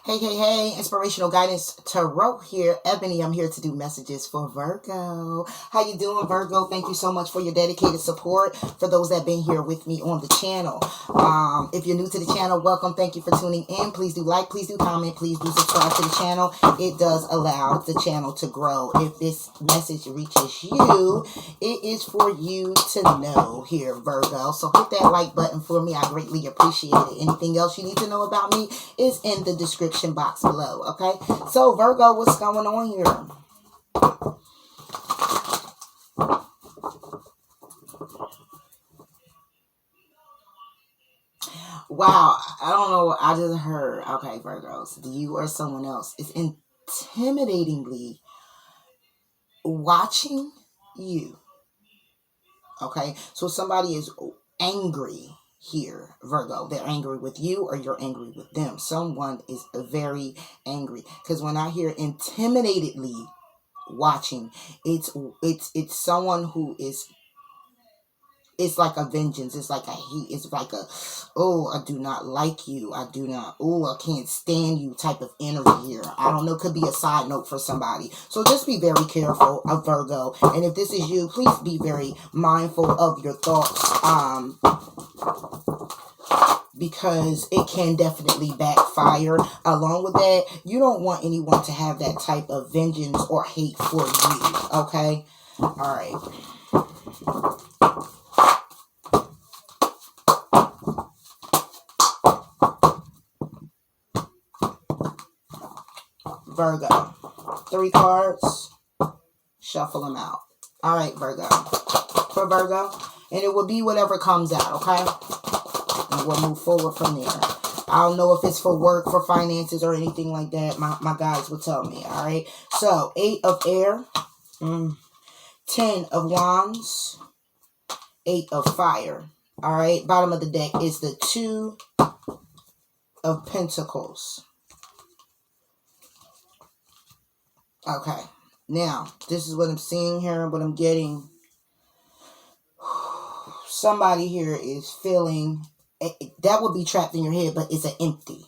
Hey, hey, hey, Inspirational Guidance Tarot here. Ebony, I'm here to do messages for Virgo. How you doing, Virgo? Thank you so much for your dedicated support. For those that have been here with me on the channel. If you're new to the channel, welcome. Thank you for tuning in. Please do like, please do comment, please do subscribe to the channel. It does allow the channel to grow. If this message reaches you, it is for you to know here, Virgo. So hit that like button for me. I greatly appreciate it. Anything else you need to know about me is in the description box below. Okay, so Virgo, what's going on here? Wow, I don't know what I just heard. Okay, Virgos, you or someone else is intimidatingly watching you. Okay, so somebody is angry here, Virgo. They're angry with you or you're angry with them. Someone is very angry, because when I hear intimidatedly watching, it's someone who is, it's like a vengeance, it's like a hate, it's like a, oh, I do not like you, I do not, oh, I can't stand you type of energy here. I don't know, could be a side note for somebody. So just be very careful of Virgo, and if this is you, please be very mindful of your thoughts, because it can definitely backfire. Along with that, you don't want anyone to have that type of vengeance or hate for you, okay? All right. Virgo, 3 cards, shuffle them out. All right, Virgo, for Virgo, and it will be whatever comes out, okay? And we'll move forward from there. I don't know if it's for work, for finances, or anything like that. My guys will tell me, all right? So, 8 of air, 10 of wands, 8 of fire, all right? Bottom of the deck is the 2 of pentacles. Okay, now, this is what I'm seeing here, what I'm getting. Somebody here is feeling, that would be trapped in your head, but it's an empty.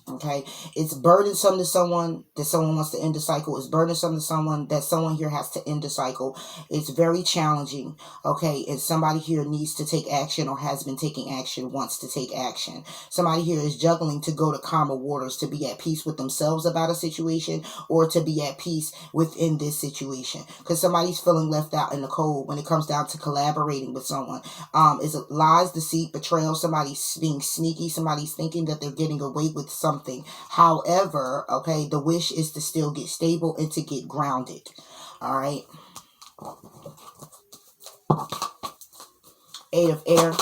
Okay, it's burdensome to someone that someone wants to end the cycle. It's burdensome to someone that someone here has to end the cycle. It's very challenging. Okay, and somebody here needs to take action or has been taking action, wants to take action. Somebody here is juggling to go to calmer waters, to be at peace with themselves about a situation, or to be at peace within this situation, because somebody's feeling left out in the cold when it comes down to collaborating with someone. Is it lies, deceit, betrayal? Somebody's being sneaky. Somebody's thinking that they're getting away with something. However, okay, the wish is to still get stable and to get grounded. All right. 8 of air.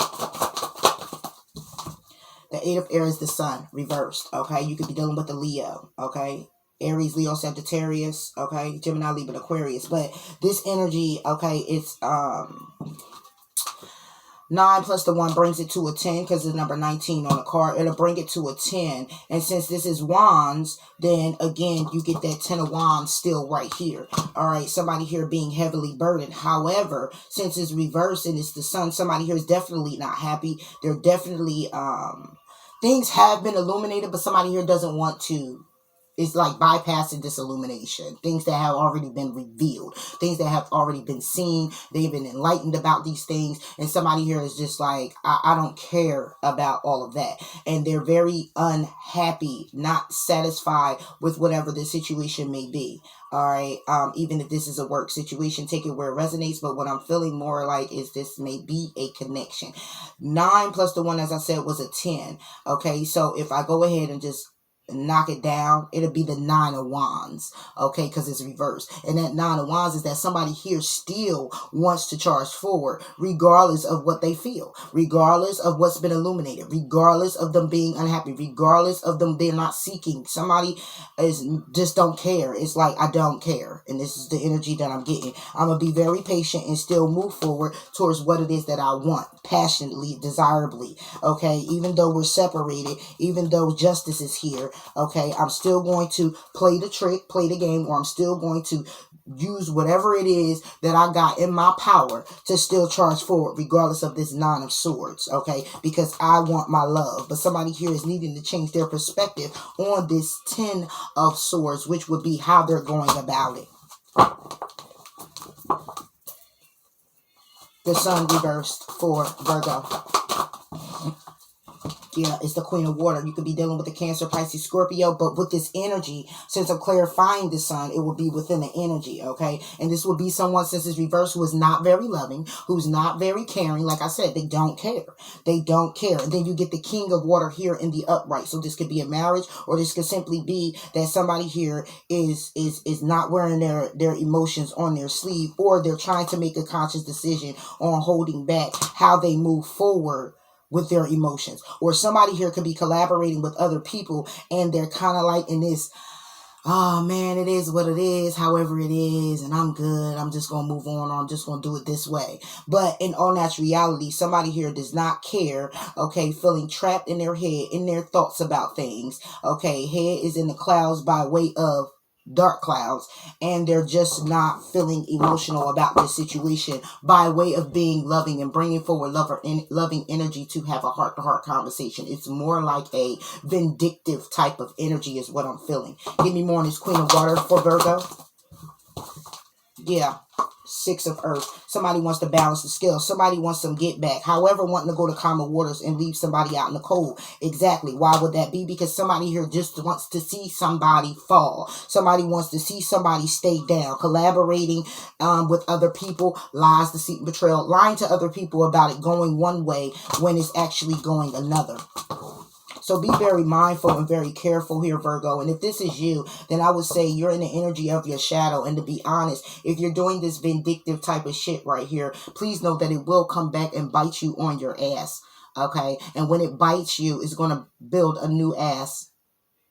The 8 of air is the sun reversed. Okay, you could be dealing with the Leo. Okay, Aries, Leo, Sagittarius. Okay, Gemini, Libra, Aquarius. But this energy, okay, it's 9 plus the 1 brings it to a 10, because the number 19 on the card. It'll bring it to a 10. And since this is wands, then again, you get that 10 of wands still right here. All right, somebody here being heavily burdened. However, since it's reversed and it's the sun, somebody here is definitely not happy. They're definitely, things have been illuminated, but somebody here doesn't want to. It's like bypassing this illumination. Things that have already been revealed. Things that have already been seen. They've been enlightened about these things. And somebody here is just like, I don't care about all of that. And they're very unhappy, not satisfied with whatever the situation may be. All right. Even if this is a work situation, take it where it resonates. But what I'm feeling more like is this may be a connection. 9 plus the 1, as I said, was a 10. Okay. So if I go ahead and just knock it down, it'll be the 9 of wands, okay, because it's reversed. And that 9 of wands is that somebody here still wants to charge forward, regardless of what they feel, regardless of what's been illuminated, regardless of them being unhappy, regardless of them, they're not seeking. Somebody is just don't care. It's like, I don't care. And this is the energy that I'm getting. I'm gonna be very patient and still move forward towards what it is that I want, passionately, desirably, okay, even though we're separated, even though justice is here. Okay, I'm still going to play the trick, play the game, or I'm still going to use whatever it is that I got in my power to still charge forward, regardless of this 9 of swords, okay? Because I want my love. But somebody here is needing to change their perspective on this 10 of swords, which would be how they're going about it. The sun reversed for Virgo. Yeah, it's the Queen of Water. You could be dealing with the Cancer, Pisces, Scorpio, but with this energy, since I'm clarifying the sun, it will be within the energy, okay? And this will be someone, since it's reversed, who is not very loving, who's not very caring. Like I said, they don't care. They don't care. And then you get the King of Water here in the upright. So this could be a marriage, or this could simply be that somebody here is not wearing their emotions on their sleeve, or they're trying to make a conscious decision on holding back how they move forward with their emotions. Or somebody here could be collaborating with other people, and they're kind of like in this, oh man, it is what it is, however it is, and I'm good, I'm just going to move on, or I'm just going to do it this way. But in all natural reality, somebody here does not care, okay, feeling trapped in their head, in their thoughts about things, okay, head is in the clouds by way of dark clouds, and they're just not feeling emotional about this situation by way of being loving and bringing forward loving energy to have a heart-to-heart conversation. It's more like a vindictive type of energy is what I'm feeling. Give me more on this Queen of Water for Virgo. Yeah. 6 of Earth. Somebody wants to balance the scales. Somebody wants some get back. However, wanting to go to calmer waters and leave somebody out in the cold. Exactly. Why would that be? Because somebody here just wants to see somebody fall. Somebody wants to see somebody stay down. Collaborating with other people. Lies, deceit, and betrayal. Lying to other people about it going one way when it's actually going another. So be very mindful and very careful here, Virgo. And if this is you, then I would say you're in the energy of your shadow. And to be honest, if you're doing this vindictive type of shit right here, please know that it will come back and bite you on your ass. Okay? And when it bites you, it's going to build a new ass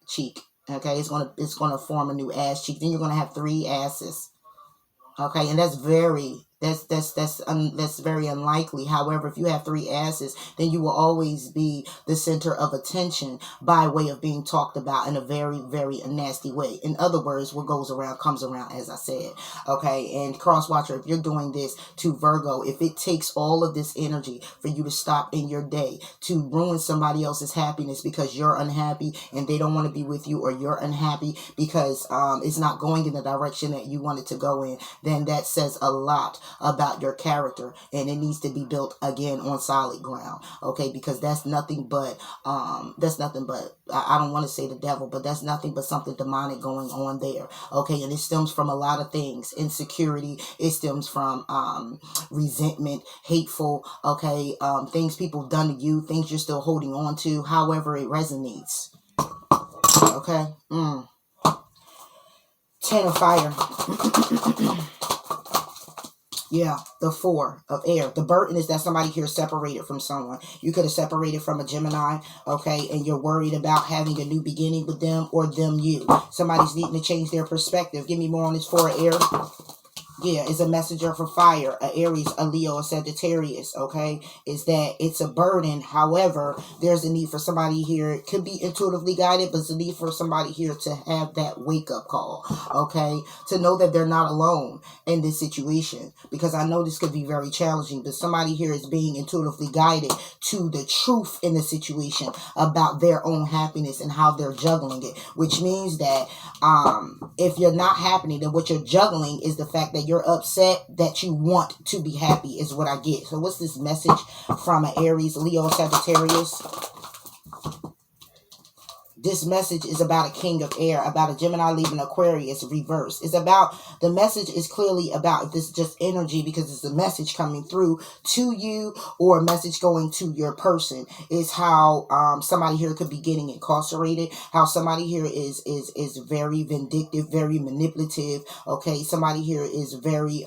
cheek. Okay? It's going to form a new ass cheek. Then you're going to have 3 asses. Okay? And that's very very unlikely. However, if you have 3 asses, then you will always be the center of attention by way of being talked about in a very, very nasty way. In other words, what goes around comes around, as I said. Okay, and cross-watcher, if you're doing this to Virgo, if it takes all of this energy for you to stop in your day to ruin somebody else's happiness because you're unhappy and they don't want to be with you, or you're unhappy because it's not going in the direction that you want it to go in, then that says a lot about your character, and it needs to be built again on solid ground. Okay, because that's nothing but I don't want to say the devil, but that's nothing but something demonic going on there. Okay, and it stems from a lot of things. Insecurity, it stems from resentment, hateful, okay, things people have done to you, things you're still holding on to, however it resonates. Okay. 10 of fire. Yeah, the 4 of air. The burden is that somebody here separated from someone. You could have separated from a Gemini, okay, and you're worried about having a new beginning with them, or them you. Somebody's needing to change their perspective. Give me more on this 4 of air. Yeah, it's a messenger for fire, a Aries, a Leo, a Sagittarius, okay? Is that it's a burden. However, there's a need for somebody here. It could be intuitively guided, but it's a need for somebody here to have that wake-up call, okay? To know that they're not alone in this situation. Because I know this could be very challenging, but somebody here is being intuitively guided to the truth in the situation about their own happiness and how they're juggling it. Which means that if you're not happy, then what you're juggling is the fact that you're upset that you want to be happy is what I get. So what's this message from an Aries, Leo, Sagittarius? This message is about a king of air, about a Gemini leaving Aquarius reverse. It's about, the message is clearly about, if this is just energy because it's a message coming through to you or a message going to your person, is how somebody here could be getting incarcerated, how somebody here is very vindictive, very manipulative, okay? Somebody here is very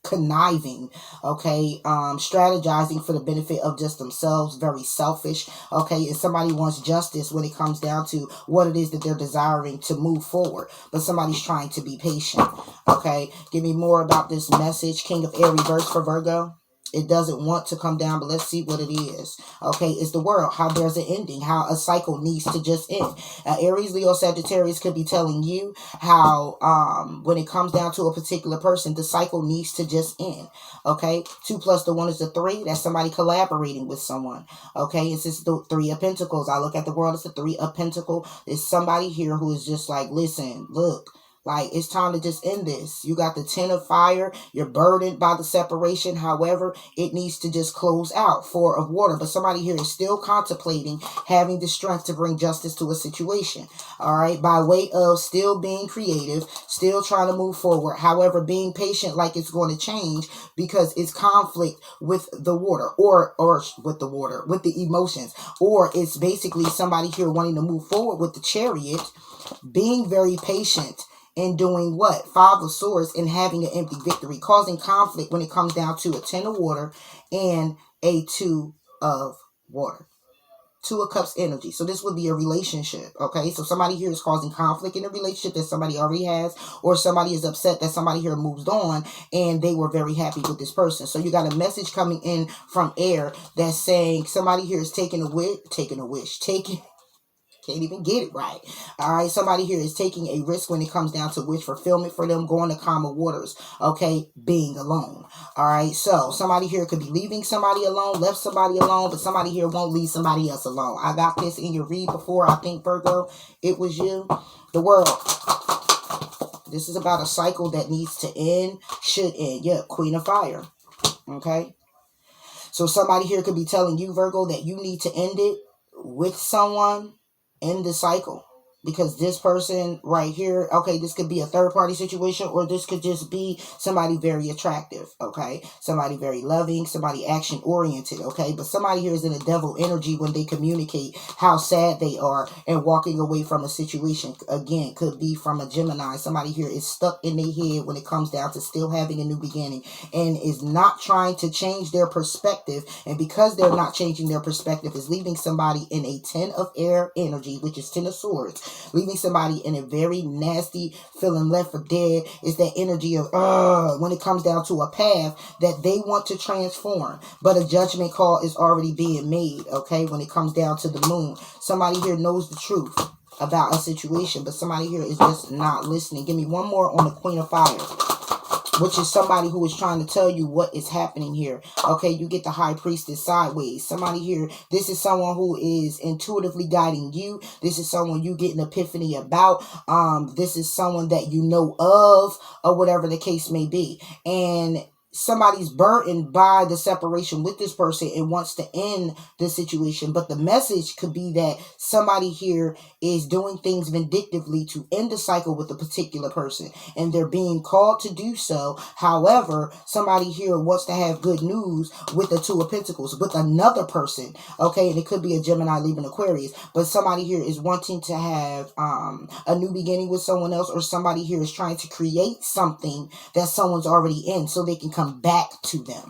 conniving, okay, strategizing for the benefit of just themselves, very selfish, okay, and somebody wants justice when it comes down to what it is that they're desiring to move forward, but somebody's trying to be patient, okay? Give me more about this message, King of Air reverse for Virgo. It doesn't want to come down, but let's see what it is. Okay, it's the World. How there's an ending. How a cycle needs to just end. Aries, Leo, Sagittarius could be telling you how when it comes down to a particular person, the cycle needs to just end. Okay, 2 plus the 1 is the 3. That's somebody collaborating with someone. Okay, it's just the 3 of Pentacles. I look at the World as the 3 of Pentacles. It's somebody here who is just like, listen, look. Like, it's time to just end this. You got the 10 of Fire. You're burdened by the separation. However, it needs to just close out. 4 of Water. But somebody here is still contemplating having the strength to bring justice to a situation. All right. By way of still being creative, still trying to move forward. However, being patient like it's going to change because it's conflict with the water or with the water, with the emotions. Or it's basically somebody here wanting to move forward with the Chariot, being very patient. And doing what? 5 of Swords and having an empty victory, causing conflict when it comes down to a 10 of Water and a 2 of Water. 2 of Cups energy. So this would be a relationship, okay? So somebody here is causing conflict in a relationship that somebody already has, or somebody is upset that somebody here moves on and they were very happy with this person. So you got a message coming in from air that's saying somebody here is taking a wish, can't even get it right. All right. Somebody here is taking a risk when it comes down to wish fulfillment for them, going to calmer waters. Okay. Being alone. All right. So somebody here could be leaving somebody alone, left somebody alone, but somebody here won't leave somebody else alone. I got this in your read before. I think, Virgo, it was you. The World. This is about a cycle that needs to end, should end. Yeah. Queen of Fire. Okay. So somebody here could be telling you, Virgo, that you need to end it with someone. In the cycle, because this person right here, okay, this could be a third party situation, or this could just be somebody very attractive, okay, somebody very loving, somebody action oriented, okay, but somebody here is in a devil energy when they communicate how sad they are and walking away from a situation. Again, could be from a Gemini. Somebody here is stuck in their head when it comes down to still having a new beginning and is not trying to change their perspective, and because they're not changing their perspective, is leaving somebody in a 10 of air energy, which is 10 of Swords. Leaving somebody in a very nasty feeling, left for dead. Is that energy of when it comes down to a path that they want to transform, but a judgment call is already being made. Okay, when it comes down to the Moon, somebody here knows the truth about a situation, but somebody here is just not listening. Give me one more on the Queen of Fire, which is somebody who is trying to tell you what is happening here. Okay, you get the High Priestess sideways. Somebody here, this is someone who is intuitively guiding you. This is someone you get an epiphany about. This is someone that you know of, or whatever the case may be. And somebody's burdened by the separation with this person and wants to end the situation, but the message could be that somebody here is doing things vindictively to end the cycle with a particular person, and they're being called to do so. However, somebody here wants to have good news with the 2 of Pentacles with another person, okay, and it could be a Gemini leaving Aquarius, but somebody here is wanting to have a new beginning with someone else, or somebody here is trying to create something that someone's already in so they can come back to them.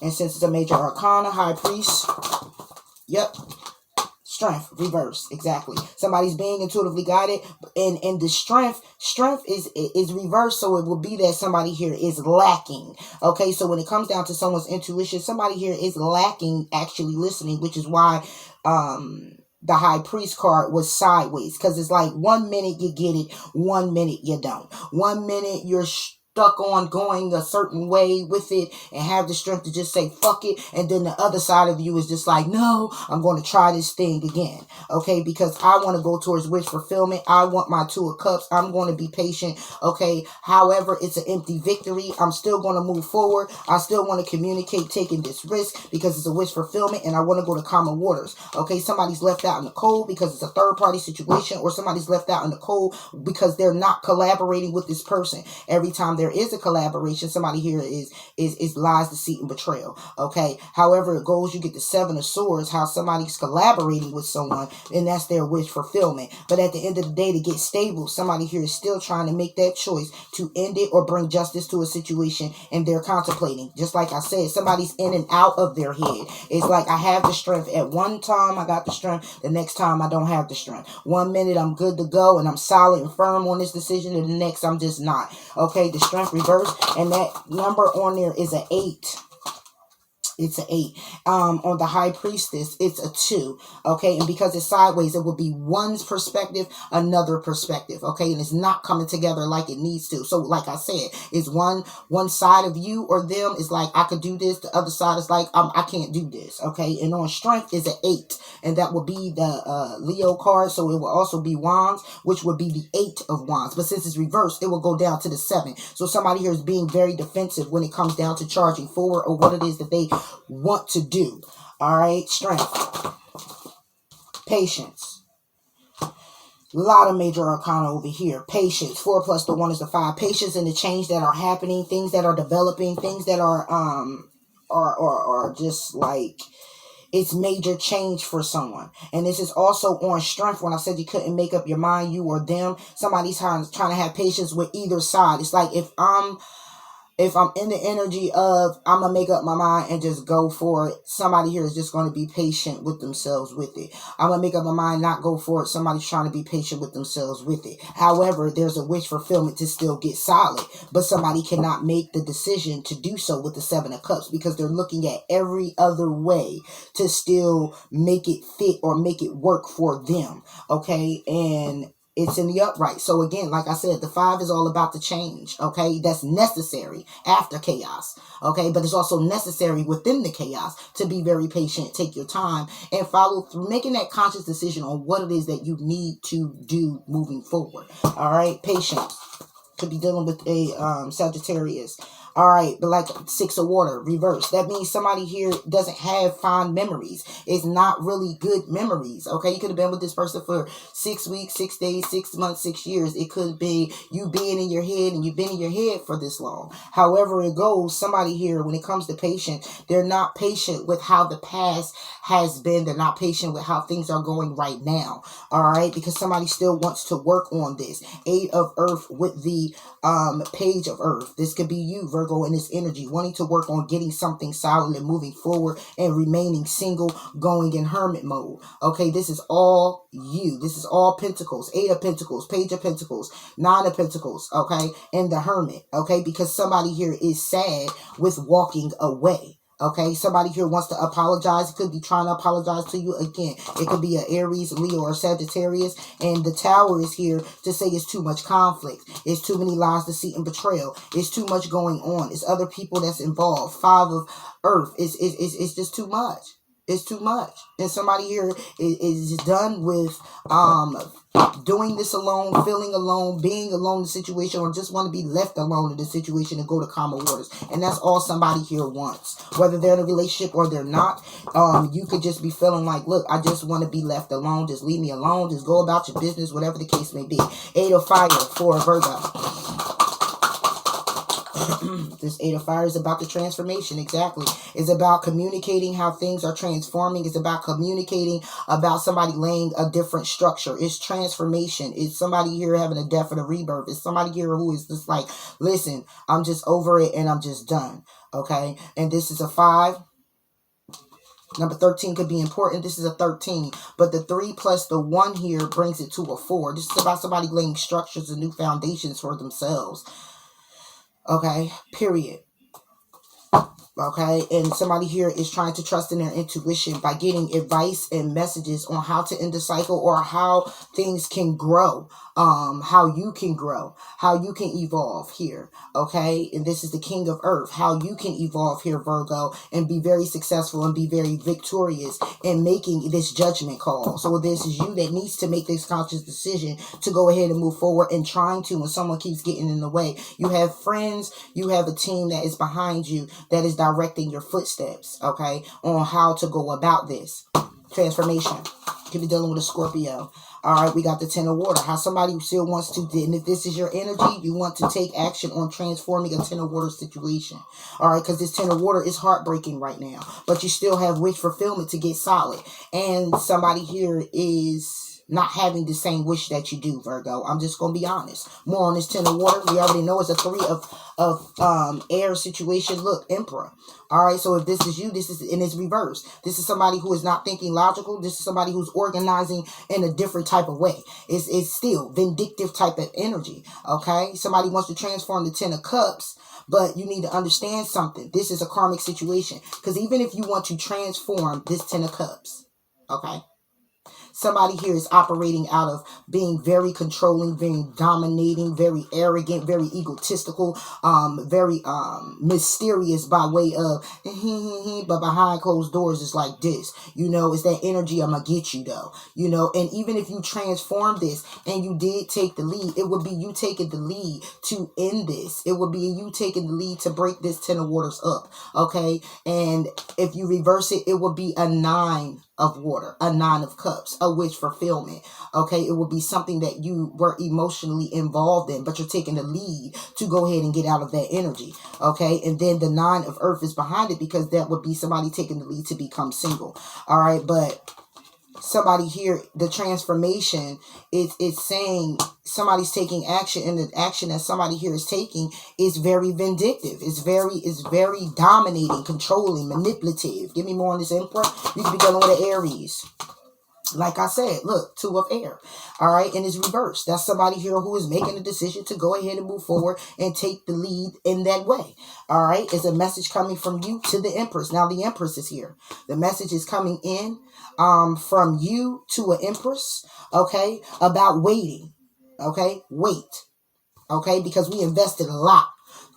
And since it's a major arcana, High Priest, yep, strength, reverse, exactly. Somebody's being intuitively guided, and the strength is reversed, so it will be that somebody here is lacking. Okay, so when it comes down to someone's intuition, somebody here is lacking actually listening, which is why the High Priest card was sideways, because it's like 1 minute you get it, 1 minute you don't. 1 minute you're stuck on going a certain way with it and have the strength to just say fuck it, and then the other side of you is just like, no, I'm going to try this thing again, okay, because I want to go towards wish fulfillment. I want my 2 of Cups. I'm going to be patient, okay. However, it's an empty victory. I'm still going to move forward. I still want to communicate taking this risk because it's a wish fulfillment, and I want to go to calmer waters, okay. Somebody's left out in the cold because it's a third party situation, or somebody's left out in the cold because they're not collaborating with this person. Every time there is a collaboration, somebody here is lies, deceit, and betrayal, okay. However it goes, you get the 7 of Swords, how somebody's collaborating with someone, and that's their wish fulfillment. But at the end of the day, to get stable, somebody here is still trying to make that choice to end it or bring justice to a situation, and they're contemplating. Just like I said, somebody's in and out of their head. It's like, I have the strength. At one time I got the strength, the next time I don't have the strength. 1 minute I'm good to go and I'm solid and firm on this decision, and the next I'm just not, okay. The Strength reverse. And that number on there is an 8. It's an 8. On the High Priestess, it's a 2. Okay, and because it's sideways, it will be one's perspective, another perspective. Okay, and it's not coming together like it needs to. So, like I said, it's one side of you or them is like, I could do this. The other side is like, I can't do this. Okay, and on Strength is an 8, and that will be the Leo card. So it will also be Wands, which would be the 8 of Wands. But since it's reversed, it will go down to the 7. So somebody here is being very defensive when it comes down to charging forward or what it is that they want to do. All right, Strength, patience. A lot of major arcana over here. Patience. 4 plus the 1 is the 5. Patience in the change that are happening, things that are developing, things that are just like, it's major change for someone. And this is also on Strength. When I said you couldn't make up your mind, you or them, somebody's trying to have patience with either side. It's like, if I'm in the energy of I'm going to make up my mind and just go for it, somebody here is just going to be patient with themselves with it. I'm going to make up my mind, not go for it. Somebody's trying to be patient with themselves with it. However, there's a wish fulfillment to still get solid, but somebody cannot make the decision to do so with the 7 of Cups because they're looking at every other way to still make it fit or make it work for them. Okay, and it's in the upright. So again, like I said, the 5 is all about the change. Okay, that's necessary after chaos. Okay, but it's also necessary within the chaos to be very patient, take your time, and follow through, making that conscious decision on what it is that you need to do moving forward. All right, patience. Could be dealing with a Sagittarius. All right, but like 6 of water, reverse. That means somebody here doesn't have fond memories. It's not really good memories, okay? You could have been with this person for 6 weeks, 6 days, 6 months, 6 years. It could be you being in your head, and you've been in your head for this long. However it goes, somebody here, when it comes to patience, they're not patient with how the past has been. They're not patient with how things are going right now, all right? Because somebody still wants to work on this. 8 of Earth with the Page of Earth. This could be you, Virgo, in this energy, wanting to work on getting something solid and moving forward and remaining single, going in hermit mode. Okay, this is all you. This is all Pentacles. 8 of Pentacles, Page of Pentacles, 9 of Pentacles, okay, and the Hermit, okay, because somebody here is sad with walking away. Okay, somebody here wants to apologize. It could be trying to apologize to you again. It could be an Aries, Leo, or Sagittarius. And the Tower is here to say it's too much conflict. It's too many lies, deceit, and betrayal. It's too much going on. It's other people that's involved. 5 of Earth. It's just too much. It's too much. And somebody here is done with doing this alone, feeling alone, being alone in the situation, or just want to be left alone in the situation and go to calmer waters. And that's all somebody here wants. Whether they're in a relationship or they're not, you could just be feeling like, look, I just want to be left alone. Just leave me alone. Just go about your business, whatever the case may be. 8 of Fire for Virgo. This 8 of Fire is about the transformation. Exactly. It's about communicating how things are transforming. It's about communicating about somebody laying a different structure. It's transformation. It's somebody here having a death and a rebirth. It's somebody here who is just like, listen, I'm just over it and I'm just done. Okay. And this is a 5. Number 13 could be important. This is a 13. But the 3 plus the 1 here brings it to a 4. This is about somebody laying structures and new foundations for themselves. Okay, period. Okay, and somebody here is trying to trust in their intuition by getting advice and messages on how to end the cycle or how things can grow, how you can grow, how you can evolve here. Okay, and this is the King of Earth, how you can evolve here, Virgo, and be very successful and be very victorious in making this judgment call. So this is you that needs to make this conscious decision to go ahead and move forward, and trying to when someone keeps getting in the way. You have friends, you have a team that is behind you that is directing your footsteps, okay, on how to go about this transformation. Could be dealing with a Scorpio. All right, we got the 10 of water. How somebody still wants to, and if this is your energy, you want to take action on transforming a 10 of water situation. All right, because this 10 of water is heartbreaking right now, but you still have wish fulfillment to get solid. And somebody here is not having the same wish that you do, Virgo. I'm just going to be honest. More on this 10 of water. We already know it's a 3 of air situation. Look, Emperor. All right, so if this is you, this is in its reverse. This is somebody who is not thinking logical. This is somebody who's organizing in a different type of way. It's still vindictive type of energy, okay? Somebody wants to transform the 10 of cups, but you need to understand something. This is a karmic situation, because even if you want to transform this 10 of cups, okay, somebody here is operating out of being very controlling, very dominating, very arrogant, very egotistical, very mysterious by way of, but behind closed doors it's like this. You know, it's that energy, I'm going to get you though. You know, and even if you transform this and you did take the lead, it would be you taking the lead to end this. It would be you taking the lead to break this 10 of waters up. Okay. And if you reverse it, it would be a 9 of water, a 9 of cups, a wish fulfillment. Okay, it will be something that you were emotionally involved in, but you're taking the lead to go ahead and get out of that energy. Okay, and then the 9 of earth is behind it, because that would be somebody taking the lead to become single. All right, but somebody here, the transformation is saying somebody's taking action, and the action that somebody here is taking is very vindictive. It's very dominating, controlling, manipulative. Give me more on this, Emperor. You can be dealing with an Aries. Like I said, look, 2 of air. All right, and it's reversed. That's somebody here who is making a decision to go ahead and move forward and take the lead in that way. All right, it's a message coming from you to the Empress. Now the Empress is here. The message is coming in from you to an Empress, okay, about waiting. Okay, wait. Okay, because we invested a lot.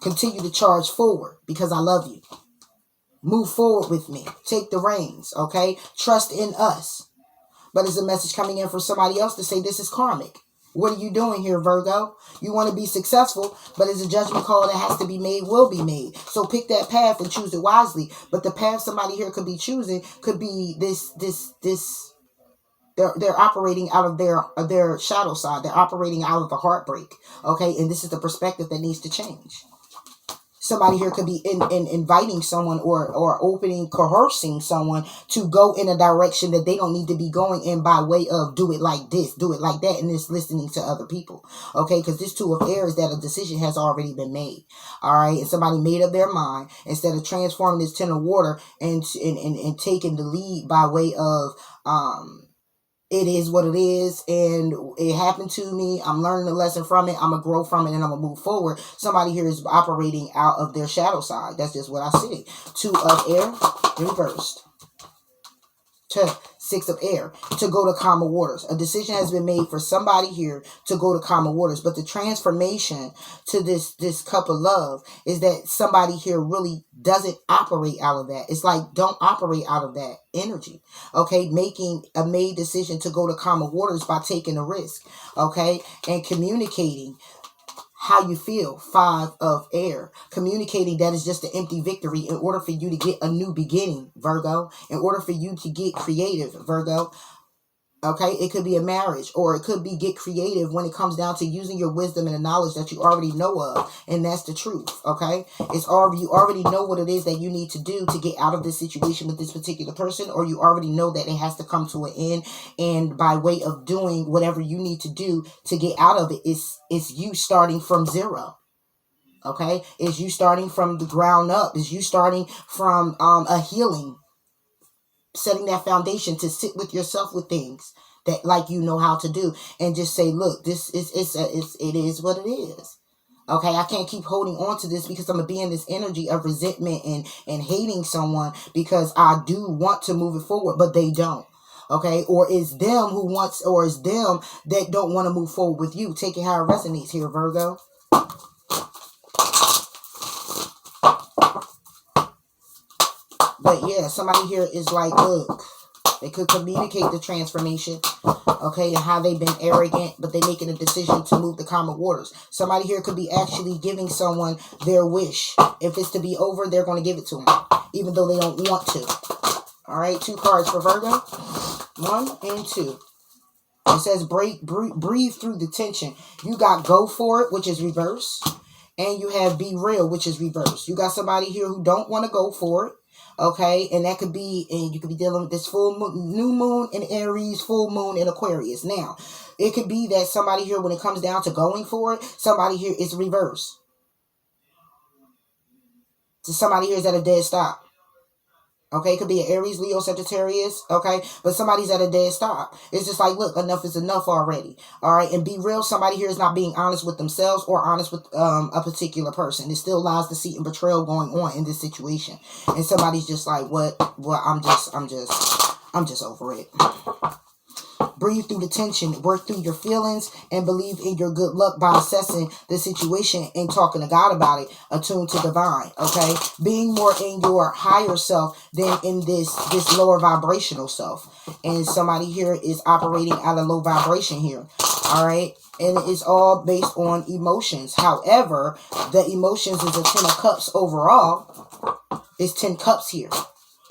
Continue to charge forward because I love you. Move forward with me. Take the reins, okay? Trust in us. But it's a message coming in from somebody else to say this is karmic. What are you doing here, Virgo? You want to be successful, but it's a judgment call that has to be made, will be made. So pick that path and choose it wisely. But the path somebody here could be choosing could be this. They're operating out of their shadow side. They're operating out of the heartbreak. Okay, and this is the perspective that needs to change. Somebody here could be inviting someone or coercing someone to go in a direction that they don't need to be going in by way of do it like this, do it like that, and just listening to other people. Okay, because this 2 of air is that a decision has already been made. All right, and somebody made up their mind instead of transforming this 10 of water and taking the lead by way of it is what it is, and it happened to me. I'm learning a lesson from it. I'm going to grow from it, and I'm going to move forward. Somebody here is operating out of their shadow side. That's just what I see. 2 of air, reversed. 6 of air, to go to calmer waters. A decision has been made for somebody here to go to calmer waters. But the transformation to this cup of love is that somebody here really doesn't operate out of that. It's like, don't operate out of that energy. Okay, making a made decision to go to calmer waters by taking a risk. Okay, and communicating how you feel. 5 of air, communicating that is just an empty victory in order for you to get a new beginning, Virgo, in order for you to get creative, Virgo. Okay, it could be a marriage, or it could be get creative when it comes down to using your wisdom and the knowledge that you already know of, and that's the truth. Okay, it's already, you already know what it is that you need to do to get out of this situation with this particular person, or you already know that it has to come to an end, and by way of doing whatever you need to do to get out of it, it's you starting from zero. Okay, it's you starting from the ground up. It's you starting from a healing, setting that foundation to sit with yourself with things that like you know how to do, and just say, look, this is it is what it is. Okay, I can't keep holding on to this because I'm gonna be in this energy of resentment and hating someone because I do want to move it forward, but they don't. Okay, or it's them who wants, or it's them that don't want to move forward with you. Take it how it resonates here, Virgo. But yeah, somebody here is like, look, they could communicate the transformation, okay, and how they've been arrogant, but they're making a decision to move the calmer waters. Somebody here could be actually giving someone their wish. If it's to be over, they're going to give it to them, even though they don't want to. All right, 2 cards for Virgo. 1 and 2. It says breathe through the tension. You got go for it, which is reverse. And you have be real, which is reverse. You got somebody here who don't want to go for it. Okay, and that could be, and you could be dealing with this full moon, new moon in Aries, full moon in Aquarius. Now, it could be that somebody here, when it comes down to going for it, somebody here is reverse. So somebody here is at a dead stop. Okay, it could be an Aries, Leo, Sagittarius. Okay, but somebody's at a dead stop. It's just like, look, enough is enough already. All right, and be real. Somebody here is not being honest with themselves or honest with a particular person. There's still lies, deceit, and betrayal going on in this situation, and somebody's just like, what? Well, I'm just over it. Breathe through the tension, work through your feelings, and believe in your good luck by assessing the situation and talking to God about it, attuned to divine, okay? Being more in your higher self than in this lower vibrational self. And somebody here is operating at a low vibration here, all right? And it's all based on emotions. However, the emotions is a 10 of cups overall. It's 10 cups here,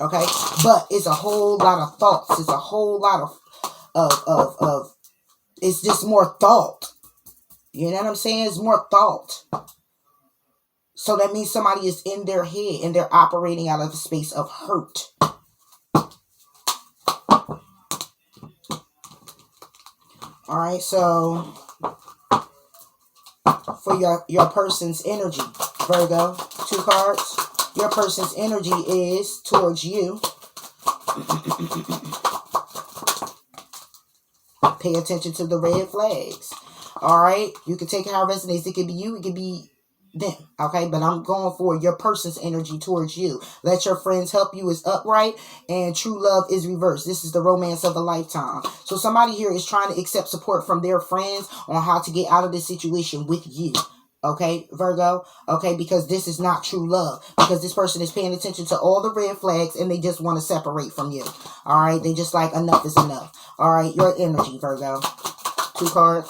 okay? But it's a whole lot of thoughts. It's a whole lot of it's just more thought. You know what I'm saying? It's more thought. So that means somebody is in their head and they're operating out of a space of hurt. All right, so for your person's energy, Virgo, 2 cards. Your person's energy is towards you. Pay attention to the red flags. All right. You can take it how it resonates. It could be you. It could be them. Okay. But I'm going for your person's energy towards you. Let your friends help you is upright, and true love is reversed. This is the romance of a lifetime. So somebody here is trying to accept support from their friends on how to get out of this situation with you. Okay, Virgo. Okay, because this is not true love. Because this person is paying attention to all the red flags and they just want to separate from you. All right, they just like, enough is enough. All right, your energy, Virgo. 2 cards.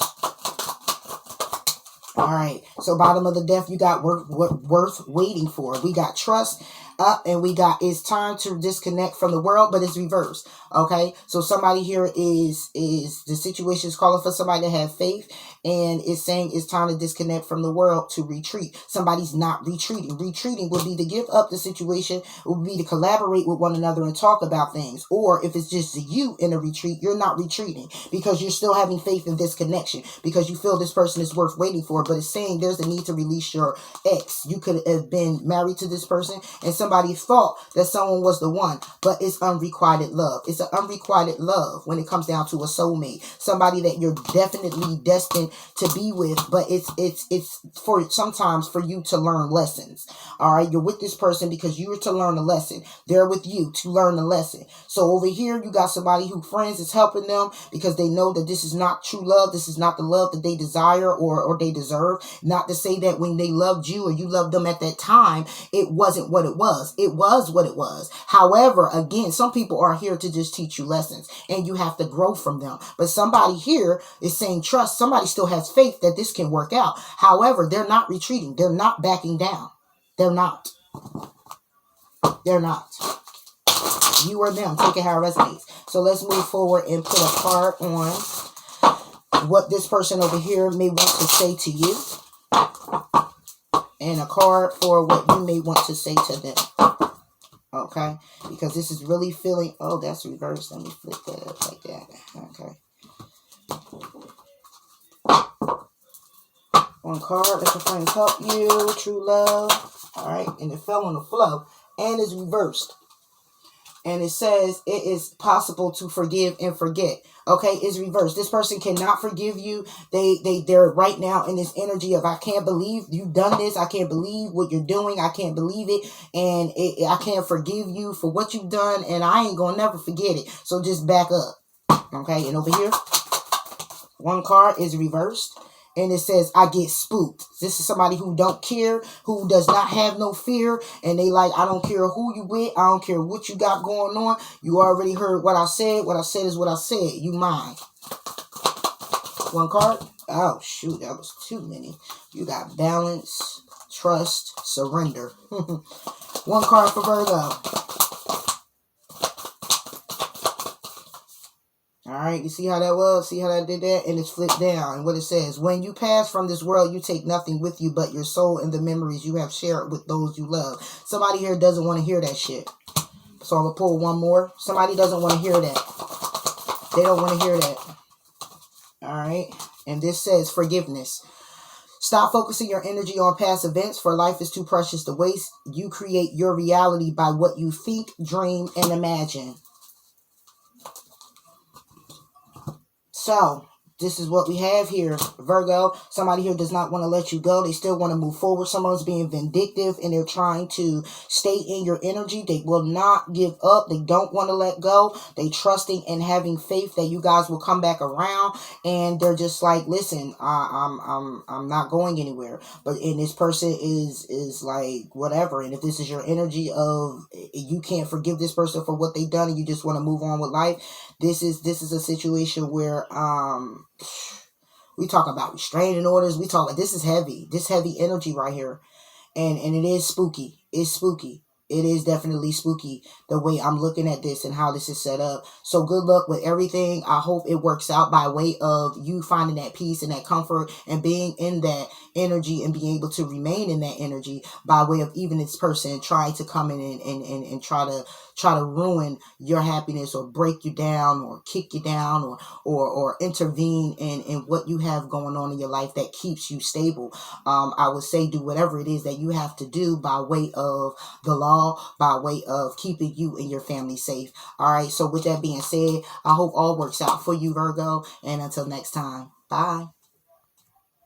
All right, so bottom of the deck, you got worth waiting for. We got trust up, and we got it's time to disconnect from the world, but it's reversed. Okay, so somebody here is the situation is calling for somebody to have faith, and it's saying it's time to disconnect from the world, to retreat. Somebody's not retreating. Retreating would be to give up the situation, would be to collaborate with one another and talk about things. Or if it's just you in a retreat, you're not retreating because you're still having faith in this connection, because you feel this person is worth waiting for. But it's saying there's a need to release your ex. You could have been married to this person and somebody thought that someone was the one, but it's unrequited love. It's an unrequited love when it comes down to a soulmate, somebody that you're definitely destined to be with, but it's for sometimes for you to learn lessons. All right, you're with this person because you were to learn a lesson. They're with you to learn a lesson. So over here, you got somebody who friends is helping them because they know that this is not true love. This is not the love that they desire or they deserve. Not to say that when they loved you or you loved them at that time, it wasn't what it was. It was what it was. However, again, some people are here to just teach you lessons and you have to grow from them. But somebody here is saying trust. Somebody still has faith that this can work out. However, they're not retreating. They're not backing down. They're not. They're not. You or them. Take it how it resonates. So let's move forward and put a card on what this person over here may want to say to you. And a card for what you may want to say to them. Okay? Because this is really feeling... Oh, that's reversed. Let me flip that up like that. Okay. One card. Let your friends help you. True love. Alright. And it fell on the flow. And it's reversed. And it says it is possible to forgive and forget. Okay, it's reversed. This person cannot forgive you. They're right now in this energy of, I can't believe you've done this. I can't believe what you're doing. I can't believe it. And I can't forgive you for what you've done. And I ain't gonna never forget it. So just back up. Okay, and over here, one card is reversed. And it says, I get spooked. This is somebody who don't care, who does not have no fear. And they like, I don't care who you with. I don't care what you got going on. You already heard what I said. What I said is what I said. You mine. One card. Oh, shoot. That was too many. You got balance, trust, surrender. One card for Virgo. All right, you see how that was? See how that did that? And it's flipped down. And what it says, when you pass from this world, you take nothing with you but your soul and the memories you have shared with those you love. Somebody here doesn't want to hear that shit. So I'm going to pull one more. Somebody doesn't want to hear that. They don't want to hear that. All right. And this says forgiveness. Stop focusing your energy on past events, for life is too precious to waste. You create your reality by what you think, dream, and imagine. So, this is what we have here, Virgo. Somebody here does not want to let you go. They still want to move forward. Someone's being vindictive and they're trying to stay in your energy. They will not give up. They don't want to let go. They trusting and having faith that you guys will come back around. And they're just like, listen, I'm not going anywhere. But and this person is like whatever. And if this is your energy of you can't forgive this person for what they've done and you just want to move on with life, this is a situation where we talk about restraining orders. We talk, this is heavy. This heavy energy right here. And it is spooky. It's spooky. It is definitely spooky the way I'm looking at this and how this is set up. So good luck with everything. I hope it works out by way of you finding that peace and that comfort and being in that energy and being able to remain in that energy by way of even this person trying to come in and try to ruin your happiness or break you down or kick you down or intervene in what you have going on in your life that keeps you stable. I would say do whatever it is that you have to do by way of the law, by way of keeping you and your family safe. All right. So with that being said, I hope all works out for you, Virgo. And until next time, bye.